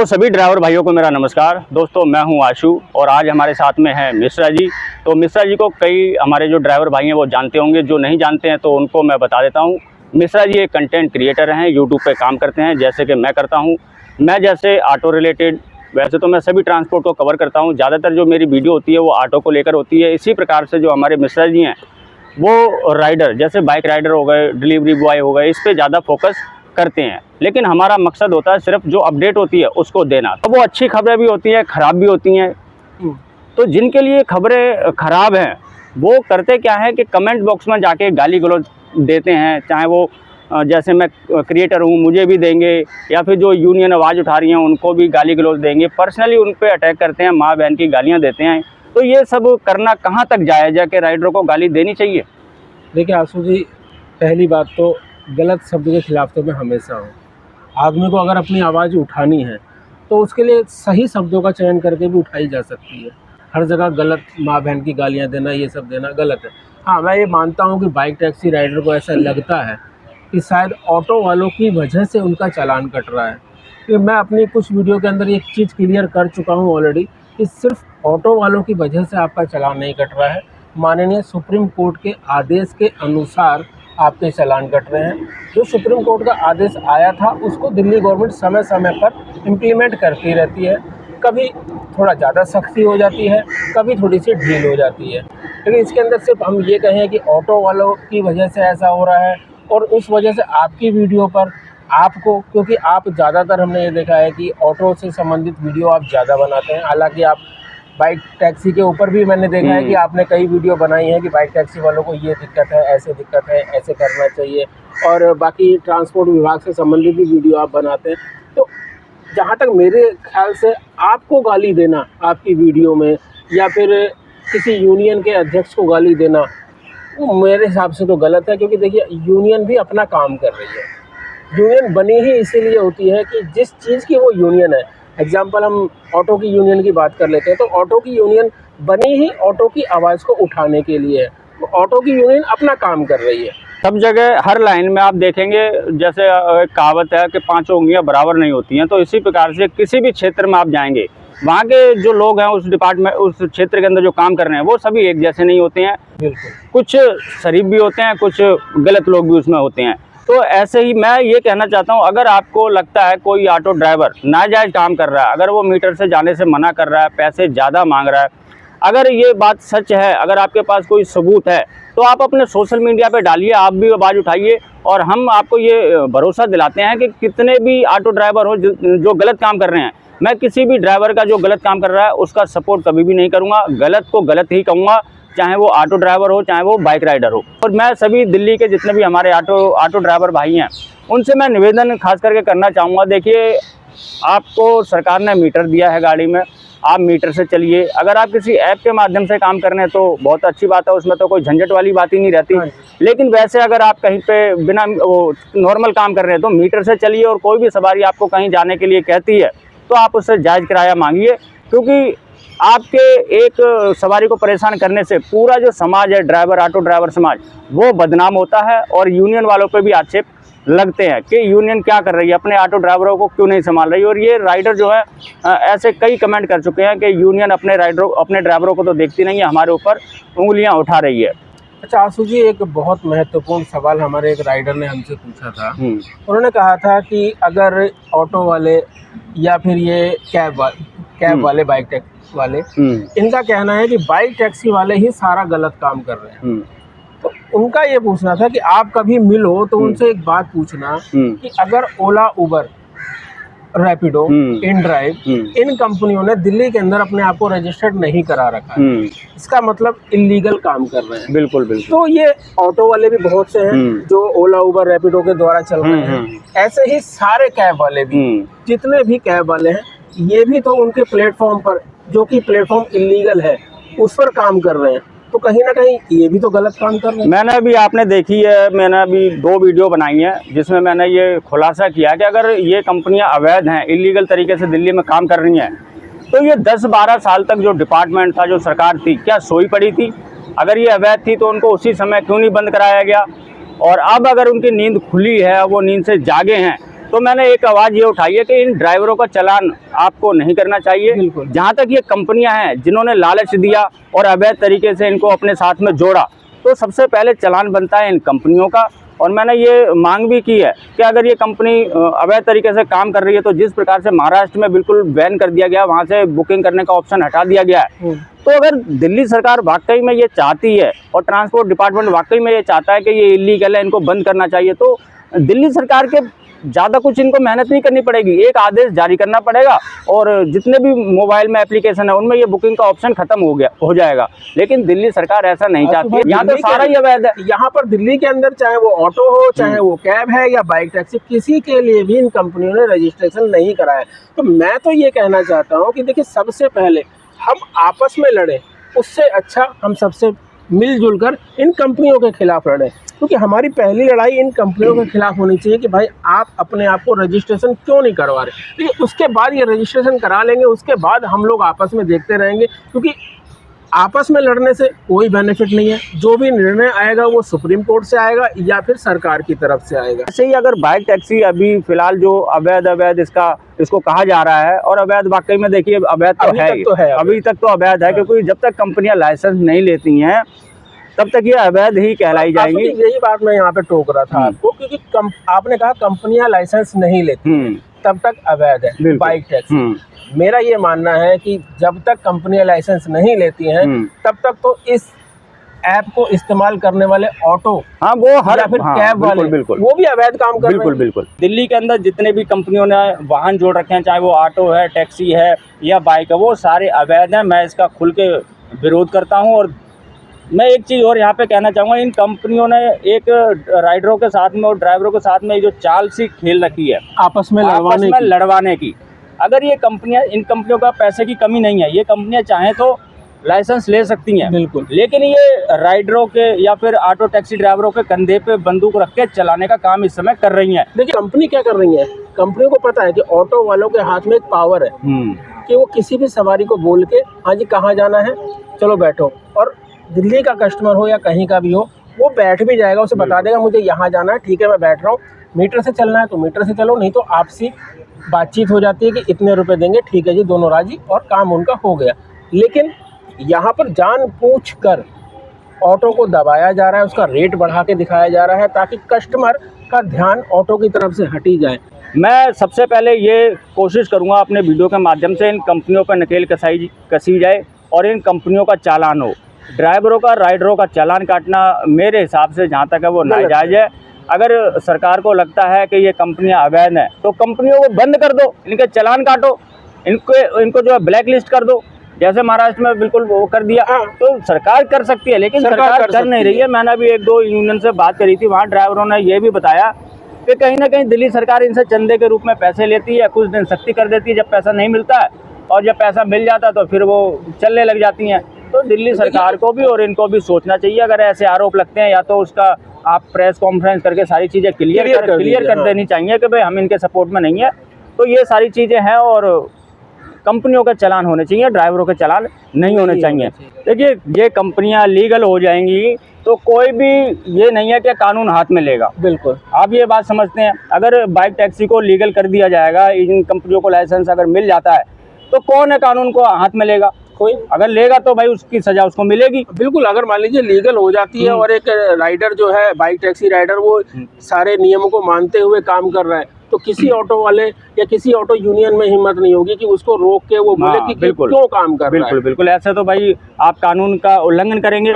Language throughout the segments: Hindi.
सभी ड्राइवर भाइयों को मेरा नमस्कार। दोस्तों मैं हूं आशु और आज हमारे साथ में हैं मिश्रा जी। तो मिश्रा जी को कई हमारे जो ड्राइवर भाई हैं वो जानते होंगे, जो नहीं जानते हैं तो उनको मैं बता देता हूं। मिश्रा जी एक कंटेंट क्रिएटर हैं, यूट्यूब पे काम करते हैं जैसे कि मैं करता हूं। मैं जैसे ऑटो रिलेटेड, वैसे तो मैं सभी ट्रांसपोर्ट को कवर करता हूँ, ज़्यादातर जो मेरी वीडियो होती है वो ऑटो को लेकर होती है। इसी प्रकार से जो हमारे मिश्रा जी हैं वो राइडर, जैसे बाइक राइडर हो गए, डिलीवरी बॉय हो गए, इस पर ज़्यादा फोकस करते हैं। लेकिन हमारा मकसद होता है सिर्फ जो अपडेट होती है उसको देना। तो वो अच्छी खबरें भी होती हैं, ख़राब भी होती हैं। तो जिनके लिए खबरें ख़राब हैं वो करते क्या है कि कमेंट बॉक्स में जाके गाली गलौज देते हैं, चाहे वो जैसे मैं क्रिएटर हूँ मुझे भी देंगे, या फिर जो यूनियन आवाज़ उठा रही हैं उनको भी गाली गलौज देंगे, पर्सनली उन पर अटैक करते हैं, माँ बहन की गालियाँ देते हैं। तो ये सब करना कहाँ तक जायज़ है कि राइडरों को गाली देनी चाहिए? देखिए आशु जी, पहली बात तो गलत शब्द के खिलाफ तो मैं हमेशा हूँ। आदमी को अगर अपनी आवाज़ उठानी है तो उसके लिए सही शब्दों का चयन करके भी उठाई जा सकती है। हर जगह गलत माँ बहन की गालियाँ देना, ये सब देना गलत है। हाँ, मैं ये मानता हूँ कि बाइक टैक्सी राइडर को ऐसा लगता है कि शायद ऑटो वालों की वजह से उनका चालान कट रहा है। कि मैं अपनी कुछ वीडियो के अंदर एक चीज़ क्लियर कर चुका हूँ ऑलरेडी कि सिर्फ ऑटो वालों की वजह से आपका चालान नहीं कट रहा है। माननीय सुप्रीम कोर्ट के आदेश के अनुसार आपके चालान कट रहे हैं। जो सुप्रीम कोर्ट का आदेश आया था उसको दिल्ली गवर्नमेंट समय समय पर इम्प्लीमेंट करती रहती है। कभी थोड़ा ज़्यादा सख्ती हो जाती है, कभी थोड़ी सी ढील हो जाती है। लेकिन इसके अंदर सिर्फ हम ये कहें कि ऑटो वालों की वजह से ऐसा हो रहा है और उस वजह से आपकी वीडियो पर आपको, क्योंकि आप ज़्यादातर हमने ये देखा है कि ऑटो से संबंधित वीडियो आप ज़्यादा बनाते हैं। हालांकि आप बाइक टैक्सी के ऊपर भी मैंने देखा है कि आपने कई वीडियो बनाई हैं कि बाइक टैक्सी वालों को ये दिक्कत है, ऐसे दिक्कत है, ऐसे करना चाहिए, और बाकी ट्रांसपोर्ट विभाग से संबंधित भी वीडियो आप बनाते हैं। तो जहाँ तक मेरे ख्याल से आपको गाली देना आपकी वीडियो में या फिर किसी यूनियन के अध्यक्ष को गाली देना, वो मेरे हिसाब से तो गलत है। क्योंकि देखिए, यूनियन भी अपना काम कर रही है। यूनियन बनी ही इसीलिए होती है कि जिस चीज़ की वो यूनियन है, एग्जाम्पल हम ऑटो की यूनियन की बात कर लेते हैं, तो ऑटो की यूनियन बनी ही ऑटो की आवाज़ को उठाने के लिए है। तो ऑटो की यूनियन अपना काम कर रही है। सब जगह हर लाइन में आप देखेंगे, जैसे एक कहावत है कि 5 उंगलियां बराबर नहीं होती हैं। तो इसी प्रकार से किसी भी क्षेत्र में आप जाएंगे, वहाँ के जो लोग हैं उस डिपार्टमेंट, उस क्षेत्र के अंदर जो काम कर रहे हैं वो सभी एक जैसे नहीं होते हैं। बिल्कुल, कुछ शरीफ भी होते हैं, कुछ गलत लोग भी उसमें होते हैं। तो ऐसे ही मैं ये कहना चाहता हूँ, अगर आपको लगता है कोई ऑटो ड्राइवर नाजायज़ काम कर रहा है, अगर वो मीटर से जाने से मना कर रहा है, पैसे ज़्यादा मांग रहा है, अगर ये बात सच है, अगर आपके पास कोई सबूत है तो आप अपने सोशल मीडिया पे डालिए, आप भी आवाज़ उठाइए। और हम आपको ये भरोसा दिलाते हैं कि कितने भी ऑटो ड्राइवर हो जो गलत काम कर रहे हैं, मैं किसी भी ड्राइवर का जो गलत काम कर रहा है उसका सपोर्ट कभी भी नहीं करूँगा। गलत को गलत ही कहूँगा, चाहे वो ऑटो ड्राइवर हो चाहे वो बाइक राइडर हो। और मैं सभी दिल्ली के जितने भी हमारे ऑटो ड्राइवर भाई हैं उनसे मैं निवेदन खास करके करना चाहूँगा। देखिए, आपको सरकार ने मीटर दिया है गाड़ी में, आप मीटर से चलिए। अगर आप किसी ऐप के माध्यम से काम कर रहे हैं तो बहुत अच्छी बात है, उसमें तो कोई झंझट वाली बात ही नहीं रहती। लेकिन वैसे अगर आप कहीं पे बिना वो नॉर्मल काम कर रहे हैं तो मीटर से चलिए। और कोई भी सवारी आपको कहीं जाने के लिए कहती है तो आप उससे जायज़ किराया मांगिए, क्योंकि आपके एक सवारी को परेशान करने से पूरा जो समाज है, ड्राइवर, ऑटो ड्राइवर समाज, वो बदनाम होता है। और यूनियन वालों पे भी आक्षेप लगते हैं कि यूनियन क्या कर रही है, अपने ऑटो ड्राइवरों को क्यों नहीं संभाल रही। और ये राइडर जो है ऐसे कई कमेंट कर चुके हैं कि यूनियन अपने ड्राइवरों को तो देखती नहीं है, हमारे ऊपर उंगलियां उठा रही है। अच्छा आशु जी, एक बहुत महत्वपूर्ण सवाल हमारे एक राइडर ने हमसे पूछा था। उन्होंने कहा था कि अगर ऑटो वाले या फिर ये कैब वाले, बाइक टैक्सी वाले, इनका कहना है कि बाइक टैक्सी वाले ही सारा गलत काम कर रहे हैं। तो उनका ये पूछना था कि आप कभी मिलो तो उनसे एक बात पूछना कि अगर ओला, उबर, रैपिडो, इनड्राइव, इन कंपनियों ने दिल्ली के अंदर अपने आप को रजिस्टर्ड नहीं करा रखा है, इसका मतलब इलीगल काम कर रहे हैं। बिल्कुल बिल्कुल। तो ये ऑटो वाले भी बहुत से हैं जो ओला, उबर, रैपिडो के द्वारा चल रहे हैं। ऐसे ही सारे कैब वाले भी, जितने भी कैब वाले हैं, ये भी तो उनके प्लेटफॉर्म पर, जो कि प्लेटफॉर्म इलीगल है, उस पर काम कर रहे हैं। तो कहीं ना कहीं ये भी तो गलत काम कर रहे हैं। मैंने अभी, आपने देखी है, मैंने अभी 2 वीडियो बनाई हैं जिसमें मैंने ये खुलासा किया कि अगर ये कंपनियां अवैध हैं, इलीगल तरीके से दिल्ली में काम कर रही हैं, तो ये 10-12 साल तक जो डिपार्टमेंट था, जो सरकार थी, क्या सोई पड़ी थी? अगर ये अवैध थी तो उनको उसी समय क्यों नहीं बंद कराया गया? और अब अगर उनकी नींद खुली है, वो नींद से जागे हैं, तो मैंने एक आवाज़ ये उठाई है कि इन ड्राइवरों का चालान आपको नहीं करना चाहिए। बिल्कुल। जहाँ तक ये कंपनियां हैं जिन्होंने लालच दिया और अवैध तरीके से इनको अपने साथ में जोड़ा, तो सबसे पहले चालान बनता है इन कंपनियों का। और मैंने ये मांग भी की है कि अगर ये कंपनी अवैध तरीके से काम कर रही है, तो जिस प्रकार से महाराष्ट्र में बिल्कुल बैन कर दिया गया, वहाँ से बुकिंग करने का ऑप्शन हटा दिया गया है, तो अगर दिल्ली सरकार वाकई में ये चाहती है और ट्रांसपोर्ट डिपार्टमेंट वाकई में ये चाहता है कि ये इलीगल है, इनको बंद करना चाहिए, तो दिल्ली सरकार के ज़्यादा कुछ इनको मेहनत नहीं करनी पड़ेगी, एक आदेश जारी करना पड़ेगा और जितने भी मोबाइल में एप्लीकेशन है उनमें ये बुकिंग का ऑप्शन खत्म हो जाएगा। लेकिन दिल्ली सरकार ऐसा नहीं चाहती है, यहाँ तो सारा ही अवैध है। यहाँ पर दिल्ली के अंदर चाहे वो ऑटो हो, चाहे वो कैब है या बाइक टैक्सी, किसी के लिए भी इन कंपनियों ने रजिस्ट्रेशन नहीं कराया। तो मैं तो ये कहना चाहता हूँ कि देखिए, सबसे पहले हम आपस में लड़ें, उससे अच्छा हम सबसे मिलजुल कर इन कंपनियों के खिलाफ लड़ें, क्योंकि हमारी पहली लड़ाई इन कंपनियों के खिलाफ होनी चाहिए कि भाई आप अपने आप को रजिस्ट्रेशन क्यों नहीं करवा रहे। देखिए, उसके बाद ये रजिस्ट्रेशन करा लेंगे, उसके बाद हम लोग आपस में देखते रहेंगे, क्योंकि आपस में लड़ने से कोई बेनिफिट नहीं है। जो भी निर्णय आएगा वो सुप्रीम कोर्ट से आएगा या फिर सरकार की तरफ से आएगा। ऐसे ही अगर बाइक टैक्सी अभी फिलहाल जो अवैध इसको कहा जा रहा है, और अवैध वाकई में देखिए अवैध तो है, अभी तक तो अवैध है, क्योंकि जब तक कंपनियां लाइसेंस नहीं लेती हैं तब तक ये अवैध ही कहलाई जाएंगी। यही बात मैं यहाँ पे टोक रहा था आपको, क्योंकि आपने कहा कंपनियां लाइसेंस नहीं लेती तब तक अवैध है बाइक टैक्सी। मेरा ये मानना है कि जब तक कंपनियां लाइसेंस नहीं लेती हैं तब तक तो इस ऐप को इस्तेमाल करने वाले ऑटो, वो हर या फिर कैब वाले, बिल्कुल वो भी अवैध काम कर रहे हैं। बिल्कुल। दिल्ली के अंदर जितने भी कंपनियों ने वाहन जोड़ रखे हैं, चाहे वो ऑटो है, टैक्सी है या बाइक है, वो सारे अवैध हैं। मैं इसका खुल के विरोध करता हूँ। और मैं एक चीज़ और यहाँ पे कहना चाहूँगा, इन कंपनियों ने एक राइडरों के साथ में और ड्राइवरों के साथ में जो चाल सी खेल रखी है आपस में लड़वाने की। अगर ये कंपनियां, इन कंपनियों का पैसे की कमी नहीं है, ये कंपनियां चाहें तो लाइसेंस ले सकती हैं, बिल्कुल, लेकिन ये राइडरों के या फिर ऑटो टैक्सी ड्राइवरों के कंधे पे बंदूक रख के चलाने का काम इस समय कर रही हैं। देखिए, कंपनी क्या कर रही है, कंपनी को पता है कि ऑटो वालों के हाथ में एक पावर है कि वो किसी भी सवारी को बोल के, हाँ जी कहाँ जाना है, चलो बैठो, और दिल्ली का कस्टमर हो या कहीं का भी हो, वो बैठ भी जाएगा, उसे बता देगा मुझे यहाँ जाना है, ठीक है मैं बैठ रहा हूँ, मीटर से चलना है तो मीटर से चलो, नहीं तो आपसी बातचीत हो जाती है कि इतने रुपए देंगे, ठीक है जी, दोनों राजी, और काम उनका हो गया। लेकिन यहाँ पर जानबूझ कर ऑटो को दबाया जा रहा है, उसका रेट बढ़ा के दिखाया जा रहा है ताकि कस्टमर का ध्यान ऑटो की तरफ से हटी जाए। मैं सबसे पहले ये कोशिश करूँगा अपने वीडियो के माध्यम से इन कंपनियों पर नकेल कसी जाए और इन कंपनियों का चालान हो। ड्राइवरों का, राइडरों का चालान काटना मेरे हिसाब से जहाँ तक है वो नाजायज़ है। अगर सरकार को लगता है कि ये कंपनियां अवैध हैं तो कंपनियों को बंद कर दो, इनके चालान काटो, इनको जो है ब्लैक लिस्ट कर दो, जैसे महाराष्ट्र में बिल्कुल वो कर दिया। तो सरकार कर सकती है, लेकिन सरकार कर नहीं रही है। मैंने अभी 1-2 यूनियन से बात करी थी, वहाँ ड्राइवरों ने ये भी बताया कि कहीं ना कहीं दिल्ली सरकार इनसे चंदे के रूप में पैसे लेती है, कुछ दिन सख्ती कर देती है जब पैसा नहीं मिलता है, और जब पैसा मिल जाता है तो फिर वो चलने लग जाती हैं। तो दिल्ली सरकार को भी और इनको भी सोचना चाहिए। अगर ऐसे आरोप लगते हैं, या तो उसका आप प्रेस कॉन्फ्रेंस करके सारी चीज़ें क्लियर कर देनी चाहिए कि भाई हम इनके सपोर्ट में नहीं है। तो ये सारी चीज़ें हैं, और कंपनियों के चालान होने चाहिए, ड्राइवरों के चालान नहीं होने चाहिए। देखिए, ये कंपनियां लीगल हो जाएंगी तो कोई भी ये नहीं है कि कानून हाथ में लेगा। बिल्कुल, आप ये बात समझते हैं, अगर बाइक टैक्सी को लीगल कर दिया जाएगा, इन कंपनियों को लाइसेंस अगर मिल जाता है, तो कौन है कानून को हाथ में लेगा? कोई। अगर लेगा तो भाई उसकी सजा उसको मिलेगी। बिल्कुल, अगर मान लीजिए लीगल हो जाती है और एक राइडर जो है, बाइक टैक्सी राइडर, वो सारे नियमों को मानते हुए काम कर रहा है, तो किसी ऑटो वाले या किसी ऑटो यूनियन में हिम्मत नहीं होगी कि उसको रोक के वो बोले कि क्यों काम कर रहा है। बिल्कुल, ऐसे तो भाई आप कानून का उल्लंघन करेंगे।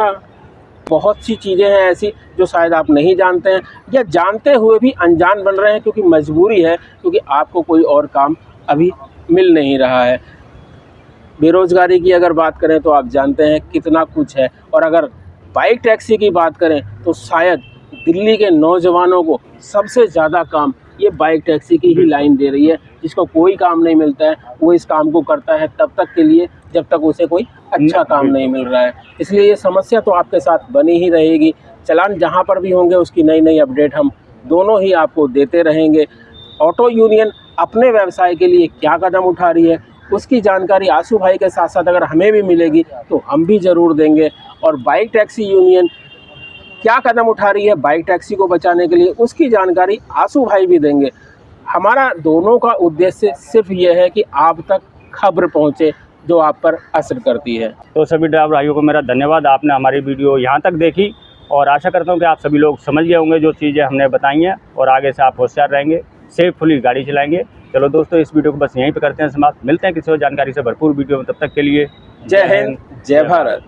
बहुत सी चीज़ें हैं ऐसी जो शायद आप नहीं जानते हैं, या जानते हुए भी अनजान बन रहे हैं, क्योंकि मजबूरी है, क्योंकि आपको कोई और काम अभी मिल नहीं रहा है। बेरोज़गारी की अगर बात करें तो आप जानते हैं कितना कुछ है, और अगर बाइक टैक्सी की बात करें तो शायद दिल्ली के नौजवानों को सबसे ज़्यादा काम ये बाइक टैक्सी की ही लाइन दे रही है। जिसको कोई काम नहीं मिलता है वो इस काम को करता है तब तक के लिए जब तक उसे कोई अच्छा काम नहीं मिल रहा है। इसलिए ये समस्या तो आपके साथ बनी ही रहेगी। चालान जहाँ पर भी होंगे उसकी नई नई अपडेट हम दोनों ही आपको देते रहेंगे। ऑटो यूनियन अपने व्यवसाय के लिए क्या कदम उठा रही है उसकी जानकारी आशु भाई के साथ साथ अगर हमें भी मिलेगी तो हम भी ज़रूर देंगे, और बाइक टैक्सी यूनियन क्या कदम उठा रही है बाइक टैक्सी को बचाने के लिए उसकी जानकारी आशु भाई भी देंगे। हमारा दोनों का उद्देश्य सिर्फ ये है कि आप तक खबर पहुंचे जो आप पर असर करती है। तो सभी ड्राइवर भाइयों को मेरा धन्यवाद, आपने हमारी वीडियो यहाँ तक देखी और आशा करता हूँ कि आप सभी लोग समझ गए होंगे जो चीज़ें हमने बताई हैं और आगे से आप होशियार रहेंगे, सेफुली गाड़ी चलाएंगे। चलो दोस्तों, इस वीडियो को बस यहीं पे करते हैं समाप्त। मिलते हैं किसी और जानकारी से भरपूर वीडियो में, तब तक के लिए जय हिंद, जय भारत।